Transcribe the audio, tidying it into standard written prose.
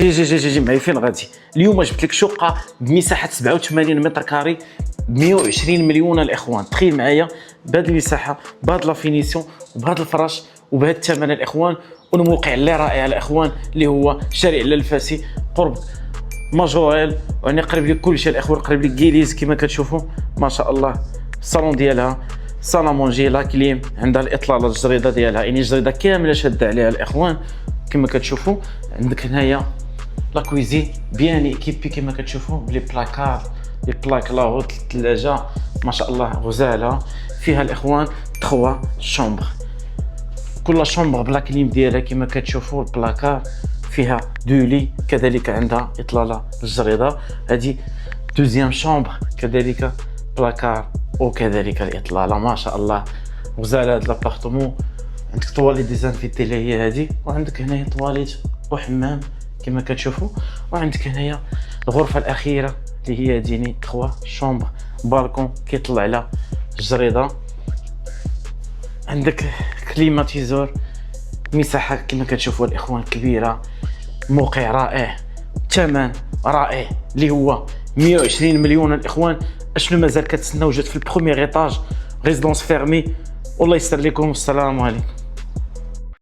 جي معايا فين غادي. اليوم جبت لك شقه بمساحه 87 متر كاري ب 120 مليون الاخوان. تخيل معايا بهذه المساحه بهذا لا فينيسيون وبهذا الفراش وبهذا الثمن الاخوان، والموقع اللي رائع الاخوان اللي هو شارع للفاسي قرب ماجوريل، يعني قريب لك كل شيء الاخوان، قريب لك كيليز كما كتشوفوا ما شاء الله. الصالون ديالها سالامونجي لا كليم، عندها الاطلاله الجريده ديالها، يعني الجريده كامله شاده عليها الاخوان كما كتشوفوا. عندك هنايا لا كويزين بيان ايكيبي كما كتشوفوا بلي بلاكار لي بلاك لاهوت الثلاجه ما شاء الله غزاله. فيها الاخوان 3 شومبر، كل شومبر بلا كليم ديالها كما كتشوفوا. البلاكار فيها دولي كذلك عندها اطلاله الجريده. هذه دوزيام شومبر كذلك بلاكار وكذلك الاطلاله ما شاء الله غزاله. هذا لابارتمون عندك طواليت ديزانفيتي اللي هي هذه، وعندك هنايا طواليت وحمام كما كتشوفوا، وعندك هنايا الغرفه الاخيره اللي هي ديني 3 شومبر بالكون كيطلع على الجريده. عندك كليماتيزور، مساحه كما كتشوفوا الاخوان كبيره، موقع رائع، ثمن رائع اللي هو 120 مليون الاخوان. اشنو مازال كتسناو؟ جات في البروميير ايطاج ريزيدونس فيرمي. والله يسر لكم والسلام عليكم.